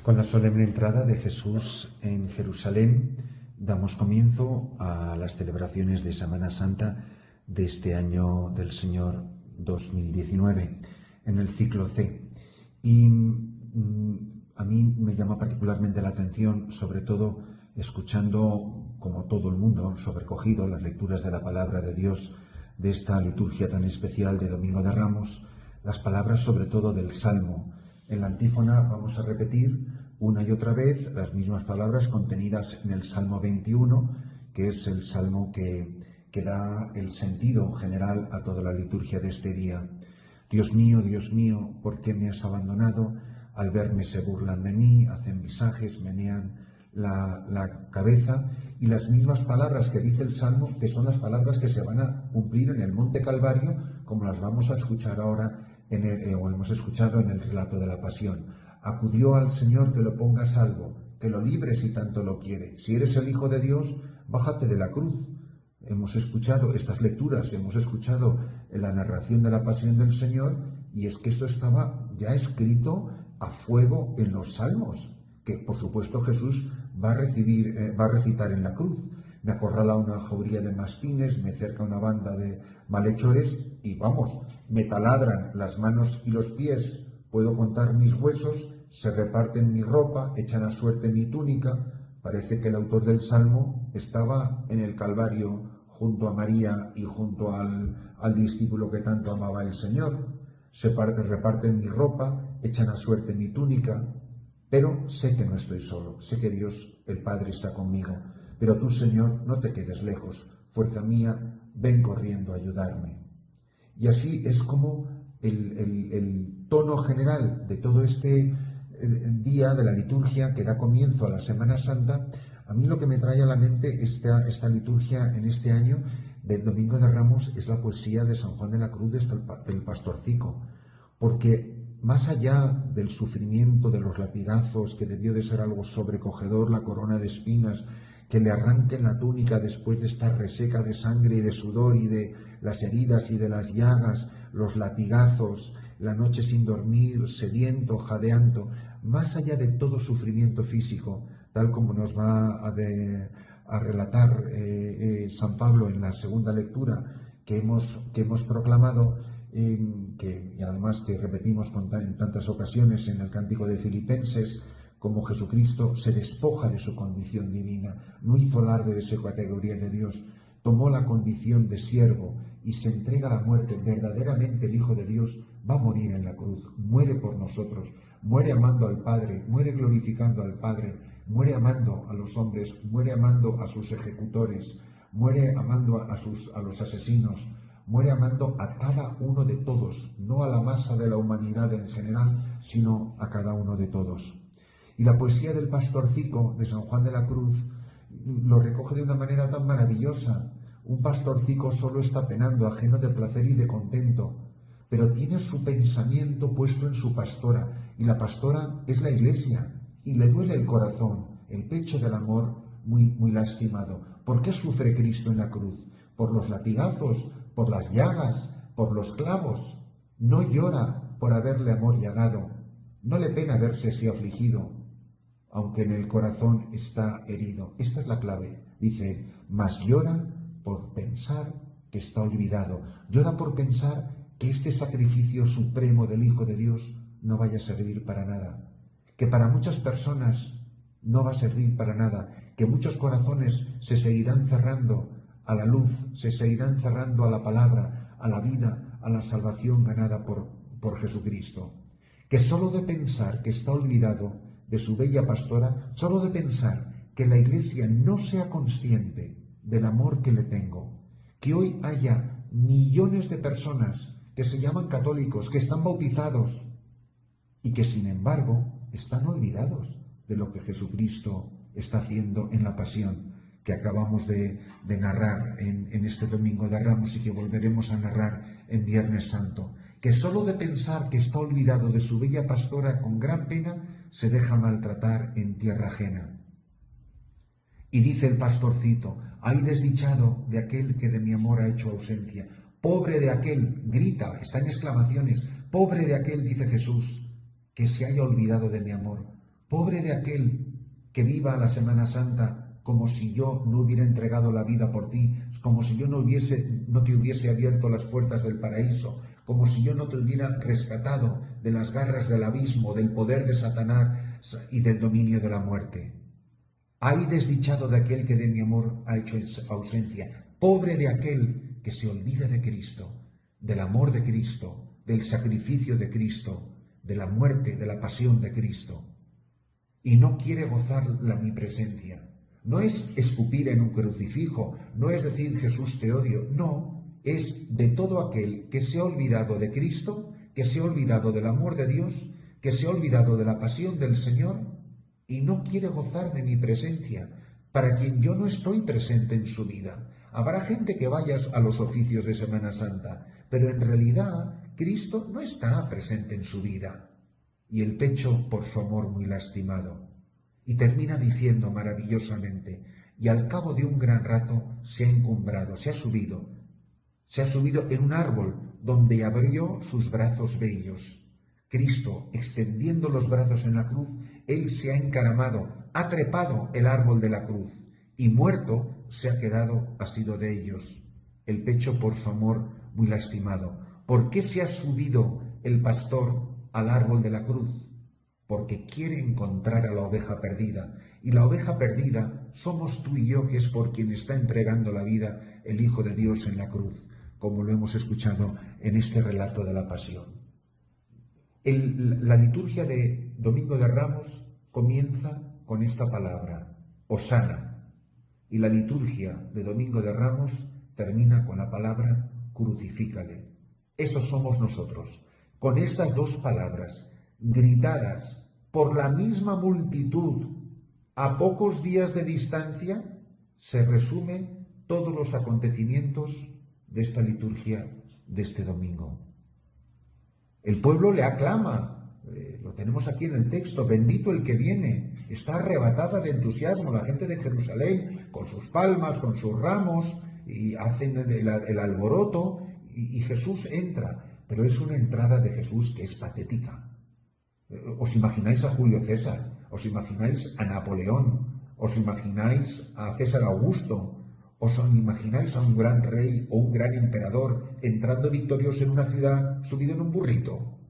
Con la solemne entrada de Jesús en Jerusalén, damos comienzo a las celebraciones de Semana Santa de este año del Señor 2019, en el ciclo C. Y a mí me llama particularmente la atención, sobre todo escuchando, como todo el mundo, sobrecogido las lecturas de la palabra de Dios de esta liturgia tan especial de Domingo de Ramos, las palabras sobre todo del Salmo. En la antífona vamos a repetir una y otra vez las mismas palabras contenidas en el Salmo 21, que es el salmo que da el sentido general a toda la liturgia de este día. Dios mío, ¿por qué me has abandonado? Al verme se burlan de mí, hacen visajes, menean la cabeza, y las mismas palabras que dice el Salmo, que son las palabras que se van a cumplir en el Monte Calvario, como las vamos a escuchar ahora o hemos escuchado en el relato de la Pasión. Acudió al Señor que lo ponga a salvo, que lo libre si tanto lo quiere. Si eres el Hijo de Dios, bájate de la cruz. Hemos escuchado estas lecturas, hemos escuchado la narración de la Pasión del Señor, y es que esto estaba ya escrito a fuego en los Salmos, que por supuesto Jesús va a recitar en la cruz. Me acorrala una jauría de mastines, me cerca una banda de malhechores y me taladran las manos y los pies, puedo contar mis huesos, se reparten mi ropa, echan a suerte mi túnica. Parece que el autor del Salmo estaba en el Calvario junto a María y junto al discípulo que tanto amaba el Señor. Reparten mi ropa, echan a suerte mi túnica, pero sé que no estoy solo, sé que Dios, el Padre, está conmigo. Pero tú, Señor, no te quedes lejos, fuerza mía, ven corriendo a ayudarme. Y así es como el tono general de todo este día de la liturgia que da comienzo a la Semana Santa. A mí lo que me trae a la mente esta liturgia en este año del Domingo de Ramos es la poesía de San Juan de la Cruz del Pastorcico, porque más allá del sufrimiento de los latigazos, que debió de ser algo sobrecogedor, la corona de espinas, que le arranquen la túnica después de estar reseca de sangre y de sudor y de las heridas y de las llagas, los latigazos, la noche sin dormir, sediento, jadeando, más allá de todo sufrimiento físico, tal como nos va a relatar San Pablo en la segunda lectura que hemos proclamado, y además que repetimos en tantas ocasiones en el Cántico de Filipenses, como Jesucristo se despoja de su condición divina, no hizo alarde de su categoría de Dios, tomó la condición de siervo y se entrega a la muerte. Verdaderamente el Hijo de Dios va a morir en la cruz, muere por nosotros, muere amando al Padre, muere glorificando al Padre, muere amando a los hombres, muere amando a sus ejecutores, muere amando a los asesinos, muere amando a cada uno de todos, no a la masa de la humanidad en general, sino a cada uno de todos. Y la poesía del Pastorcico de San Juan de la Cruz lo recoge de una manera tan maravillosa. Un pastorcico solo está penando, ajeno de placer y de contento, pero tiene su pensamiento puesto en su pastora, y la pastora es la Iglesia, y le duele el corazón, el pecho del amor muy, muy lastimado. ¿Por qué sufre Cristo en la cruz? Por los latigazos, por las llagas, por los clavos. No llora por haberle amor llagado, no le pena verse así afligido, aunque en el corazón está herido. Esta es la clave. Dice, mas llora por pensar que está olvidado. Llora por pensar que este sacrificio supremo del Hijo de Dios no vaya a servir para nada. Que para muchas personas no va a servir para nada. Que muchos corazones se seguirán cerrando a la luz, se seguirán cerrando a la palabra, a la vida, a la salvación ganada por Jesucristo. Que solo de pensar que está olvidado de su bella pastora, solo de pensar que la Iglesia no sea consciente del amor que le tengo, que hoy haya millones de personas que se llaman católicos, que están bautizados y que sin embargo están olvidados de lo que Jesucristo está haciendo en la Pasión que acabamos de narrar en este Domingo de Ramos y que volveremos a narrar en Viernes Santo. Que solo de pensar que está olvidado de su bella pastora, con gran pena se deja maltratar en tierra ajena. Y dice el pastorcito, ay desdichado de aquel que de mi amor ha hecho ausencia, pobre de aquel, grita, está en exclamaciones, pobre de aquel, dice Jesús, que se haya olvidado de mi amor, Pobre de aquel que viva la Semana Santa como si yo no hubiera entregado la vida por ti, como si yo no te hubiese abierto las puertas del paraíso, como si yo no te hubiera rescatado de las garras del abismo, del poder de Satanás y del dominio de la muerte. Ay desdichado de aquel que de mi amor ha hecho ausencia. Pobre de aquel que se olvida de Cristo, del amor de Cristo, del sacrificio de Cristo, de la muerte, de la pasión de Cristo, y no quiere gozar mi presencia. No es escupir en un crucifijo, no es decir Jesús te odio, no, es de todo aquel que se ha olvidado de Cristo, que se ha olvidado del amor de Dios, que se ha olvidado de la pasión del Señor y no quiere gozar de mi presencia, para quien yo no estoy presente en su vida. Habrá gente que vaya a los oficios de Semana Santa, pero en realidad Cristo no está presente en su vida. Y el pecho por su amor muy lastimado. Y termina diciendo maravillosamente, y al cabo de un gran rato se ha encumbrado, se ha subido en un árbol donde abrió sus brazos bellos. Cristo, extendiendo los brazos en la cruz, Él se ha encaramado, ha trepado el árbol de la cruz, y muerto se ha quedado asido de ellos, el pecho por su amor muy lastimado. ¿Por qué se ha subido el pastor al árbol de la cruz? Porque quiere encontrar a la oveja perdida, y la oveja perdida somos tú y yo, que es por quien está entregando la vida el Hijo de Dios en la cruz, como lo hemos escuchado en este relato de la Pasión. La liturgia de Domingo de Ramos comienza con esta palabra, Hosana, y la liturgia de Domingo de Ramos termina con la palabra crucifícale. Eso somos nosotros, con estas dos palabras, gritadas por la misma multitud a pocos días de distancia, se resumen todos los acontecimientos de esta liturgia de este domingo. El pueblo le aclama, lo tenemos aquí en el texto, bendito el que viene, está arrebatada de entusiasmo la gente de Jerusalén, con sus palmas, con sus ramos, y hacen el alboroto, y Jesús entra, pero es una entrada de Jesús que es patética. ¿Os imagináis a Julio César? ¿Os imagináis a Napoleón? ¿Os imagináis a César Augusto? ¿Os imagináis a un gran rey o un gran emperador entrando victorioso en una ciudad subido en un burrito?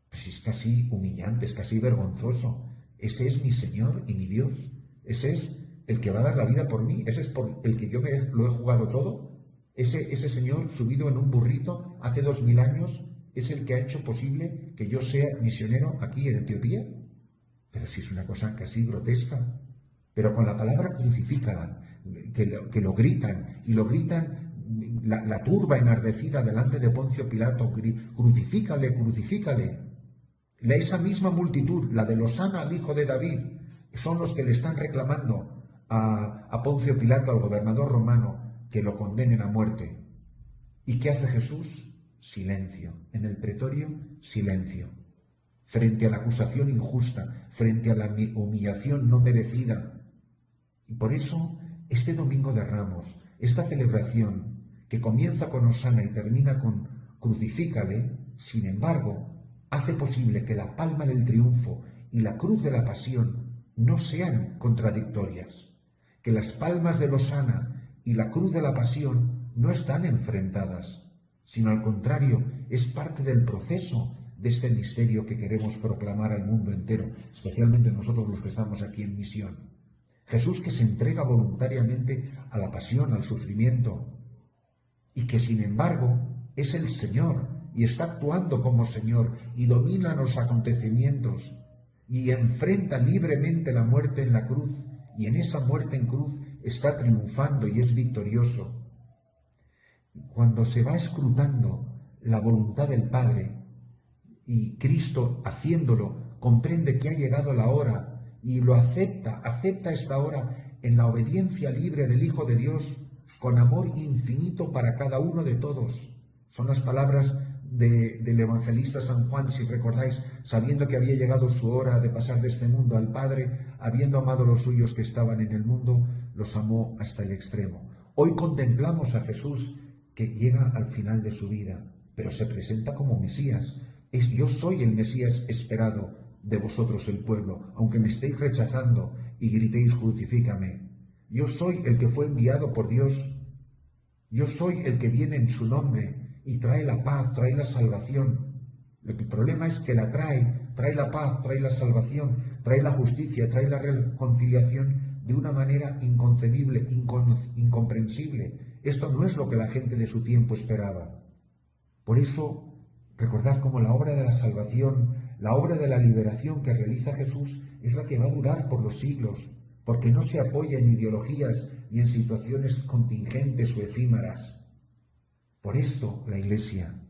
Pues es casi humillante, es casi vergonzoso. Ese es mi Señor y mi Dios. Ese es el que va a dar la vida por mí. Ese es por el que yo lo he jugado todo. Ese Señor subido en un burrito hace 2000 años es el que ha hecho posible que yo sea misionero aquí en Etiopía. Pero si es una cosa casi grotesca. Pero con la palabra crucifícala, que lo gritan, y lo gritan la turba enardecida delante de Poncio Pilato, crucifícale, crucifícale. Esa misma multitud, la de Hosana al hijo de David, son los que le están reclamando a Poncio Pilato, al gobernador romano, que lo condenen a muerte. ¿Y qué hace Jesús? Silencio. En el pretorio, silencio. Frente a la acusación injusta, frente a la humillación no merecida. Y por eso, este Domingo de Ramos, esta celebración, que comienza con Hosana y termina con crucifícale, sin embargo, hace posible que la palma del triunfo y la cruz de la pasión no sean contradictorias, que las palmas de Hosana y la cruz de la pasión no están enfrentadas, sino al contrario, es parte del proceso de este misterio que queremos proclamar al mundo entero, especialmente nosotros los que estamos aquí en misión. Jesús que se entrega voluntariamente a la pasión, al sufrimiento, y que sin embargo es el Señor y está actuando como Señor y domina los acontecimientos y enfrenta libremente la muerte en la cruz, y en esa muerte en cruz está triunfando y es victorioso. Cuando se va escrutando la voluntad del Padre y Cristo haciéndolo comprende que ha llegado la hora y lo acepta esta hora en la obediencia libre del Hijo de Dios, con amor infinito para cada uno de todos. Son las palabras del evangelista San Juan, si recordáis, sabiendo que había llegado su hora de pasar de este mundo al Padre, habiendo amado a los suyos que estaban en el mundo, los amó hasta el extremo. Hoy contemplamos a Jesús que llega al final de su vida, pero se presenta como Mesías. Yo soy el Mesías esperado de vosotros el pueblo, aunque me estéis rechazando y gritéis crucifícame. Yo soy el que fue enviado por Dios. Yo soy el que viene en su nombre y trae la paz, trae la salvación. El problema es que la trae la paz, trae la salvación, trae la justicia, trae la reconciliación de una manera inconcebible, incomprensible. Esto no es lo que la gente de su tiempo esperaba. Por eso, recordad cómo la obra de la salvación, la obra de la liberación que realiza Jesús es la que va a durar por los siglos, porque no se apoya en ideologías ni en situaciones contingentes o efímeras. Por esto la Iglesia,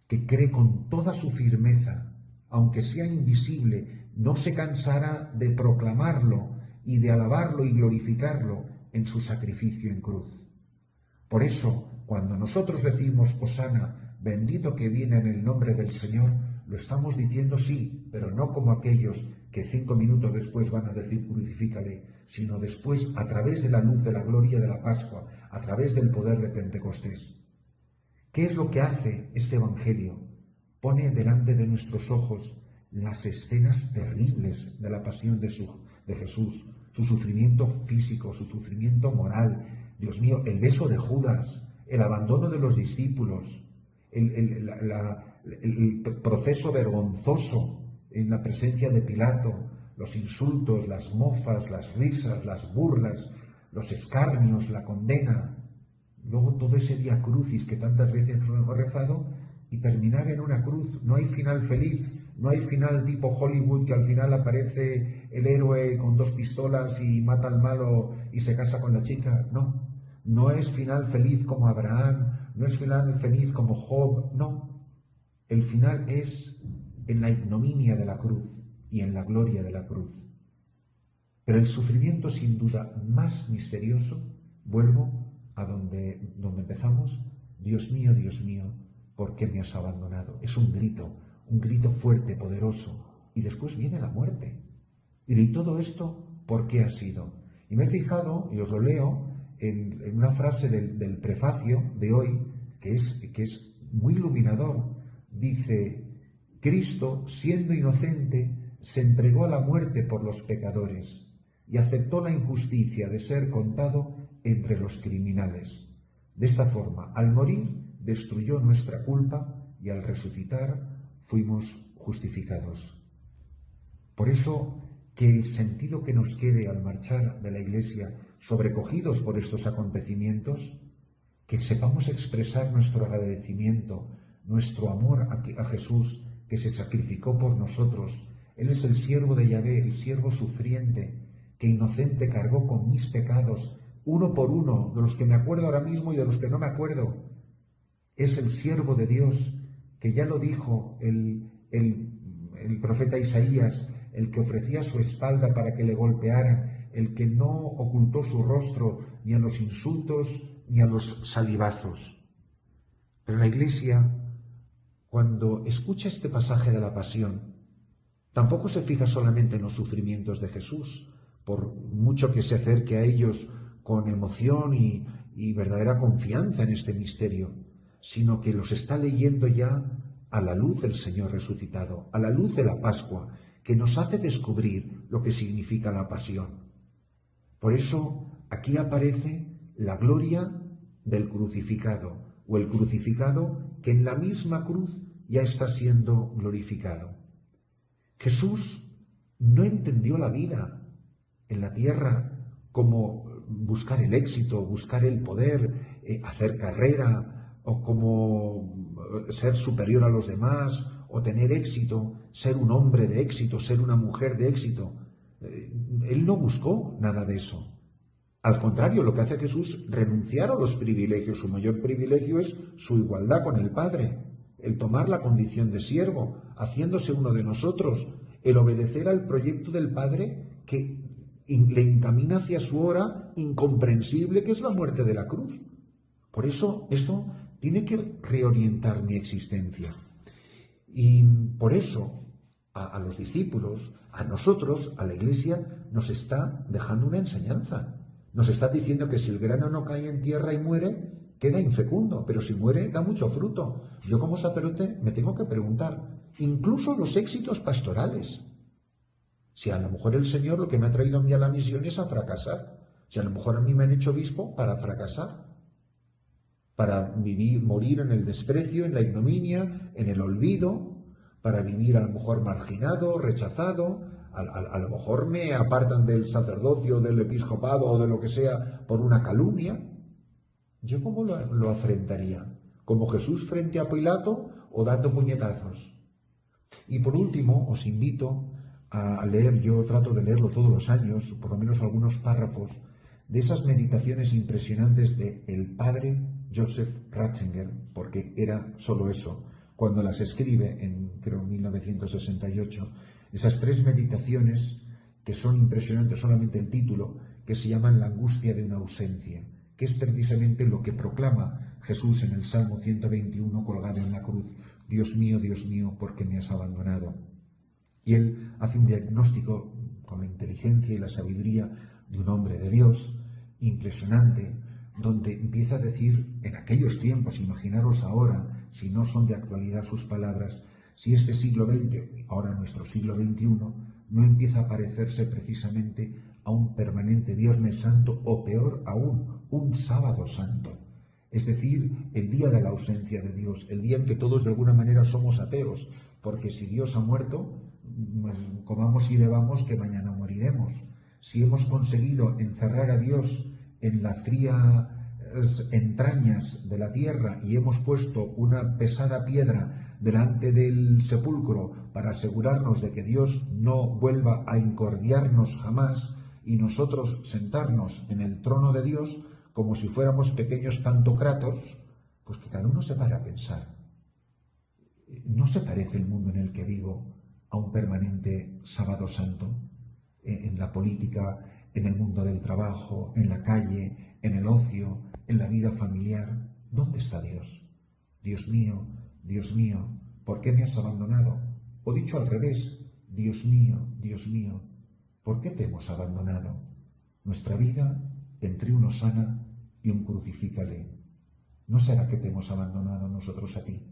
que cree con toda su firmeza, aunque sea invisible, no se cansará de proclamarlo y de alabarlo y glorificarlo en su sacrificio en cruz. Por eso, cuando nosotros decimos Hosana, bendito que viene en el nombre del Señor, lo estamos diciendo sí, pero no como aquellos que 5 minutos después van a decir crucifícale, sino después a través de la luz de la gloria de la Pascua, a través del poder de Pentecostés. ¿Qué es lo que hace este Evangelio? Pone delante de nuestros ojos las escenas terribles de la pasión de Jesús, su sufrimiento físico, su sufrimiento moral. Dios mío, el beso de Judas, el abandono de los discípulos, el proceso vergonzoso en la presencia de Pilato, los insultos, las mofas, las risas, las burlas, los escarnios, la condena. Luego todo ese Vía Crucis que tantas veces nos hemos rezado y terminar en una cruz. No hay final feliz, no hay final tipo Hollywood que al final aparece el héroe con 2 pistolas y mata al malo y se casa con la chica. No, no es final feliz como Abraham, no es final feliz como Job, no. El final es en la ignominia de la cruz y en la gloria de la cruz. Pero el sufrimiento sin duda más misterioso, vuelvo a donde empezamos, Dios mío, ¿por qué me has abandonado? Es un grito fuerte, poderoso, y después viene la muerte. Y de todo esto, ¿por qué ha sido? Y me he fijado, y os lo leo, en una frase del prefacio de hoy, que es muy iluminador. Dice, Cristo, siendo inocente, se entregó a la muerte por los pecadores y aceptó la injusticia de ser contado entre los criminales. De esta forma, al morir, destruyó nuestra culpa y al resucitar fuimos justificados. Por eso, que el sentido que nos quede al marchar de la Iglesia, sobrecogidos por estos acontecimientos, que sepamos expresar nuestro agradecimiento, nuestro amor a Jesús, que se sacrificó por nosotros. Él es el siervo de Yahvé, el siervo sufriente, que inocente cargó con mis pecados, uno por uno, de los que me acuerdo ahora mismo y de los que no me acuerdo. Es el siervo de Dios, que ya lo dijo el profeta Isaías, el que ofrecía su espalda para que le golpearan, el que no ocultó su rostro ni a los insultos ni a los salivazos. Pero la Iglesia, cuando escucha este pasaje de la Pasión, tampoco se fija solamente en los sufrimientos de Jesús, por mucho que se acerque a ellos con emoción y verdadera confianza en este misterio, sino que los está leyendo ya a la luz del Señor resucitado, a la luz de la Pascua, que nos hace descubrir lo que significa la Pasión. Por eso aquí aparece la gloria del crucificado, o el crucificado que en la misma cruz ya está siendo glorificado. Jesús no entendió la vida en la tierra como buscar el éxito, buscar el poder, hacer carrera, o como ser superior a los demás, o tener éxito, ser un hombre de éxito, ser una mujer de éxito. Él no buscó nada de eso. Al contrario, lo que hace Jesús, renunciar a los privilegios. Su mayor privilegio es su igualdad con el Padre, el tomar la condición de siervo, haciéndose uno de nosotros, el obedecer al proyecto del Padre que le encamina hacia su hora incomprensible, que es la muerte de la cruz. Por eso esto tiene que reorientar mi existencia. Y por eso a los discípulos, a nosotros, a la Iglesia, nos está dejando una enseñanza. Nos está diciendo que si el grano no cae en tierra y muere, queda infecundo, pero si muere, da mucho fruto. Yo como sacerdote me tengo que preguntar, incluso los éxitos pastorales, Si a lo mejor el Señor lo que me ha traído a mí a la misión es a fracasar. Si a lo mejor a mí me han hecho obispo para fracasar, para vivir, morir en el desprecio, en la ignominia, en el olvido, para vivir a lo mejor marginado, rechazado. A lo mejor me apartan del sacerdocio, del episcopado o de lo que sea por una calumnia. ¿Yo cómo lo afrentaría? ¿Como Jesús frente a Pilato o dando puñetazos? Y por último, os invito a leer, yo trato de leerlo todos los años, por lo menos algunos párrafos, de esas meditaciones impresionantes de el padre Joseph Ratzinger, porque era solo eso, cuando las escribe en, creo, 1968, esas 3 meditaciones que son impresionantes, solamente el título, que se llaman La angustia de una ausencia, que es precisamente lo que proclama Jesús en el Salmo 121 colgado en la cruz: Dios mío, ¿por qué me has abandonado? Y él hace un diagnóstico con la inteligencia y la sabiduría de un hombre de Dios impresionante, donde empieza a decir en aquellos tiempos, imaginaros ahora, si no son de actualidad sus palabras, si este siglo XX, ahora nuestro siglo XXI, no empieza a parecerse precisamente a un permanente Viernes Santo o peor aún, un Sábado Santo. Es decir, el día de la ausencia de Dios, el día en que todos de alguna manera somos ateos, porque si Dios ha muerto, pues comamos y bebamos que mañana moriremos. Si hemos conseguido encerrar a Dios en las frías entrañas de la tierra y hemos puesto una pesada piedra delante del sepulcro para asegurarnos de que Dios no vuelva a incordiarnos jamás y nosotros sentarnos en el trono de Dios como si fuéramos pequeños pantocratos, pues que cada uno se para a pensar. ¿No se parece el mundo en el que vivo a un permanente Sábado Santo? En la política, en el mundo del trabajo, en la calle, en el ocio, en la vida familiar. ¿Dónde está Dios? Dios mío, ¿por qué me has abandonado? O dicho al revés, Dios mío, ¿por qué te hemos abandonado? Nuestra vida entre un hosana y un crucifícale. ¿No será que te hemos abandonado nosotros a ti?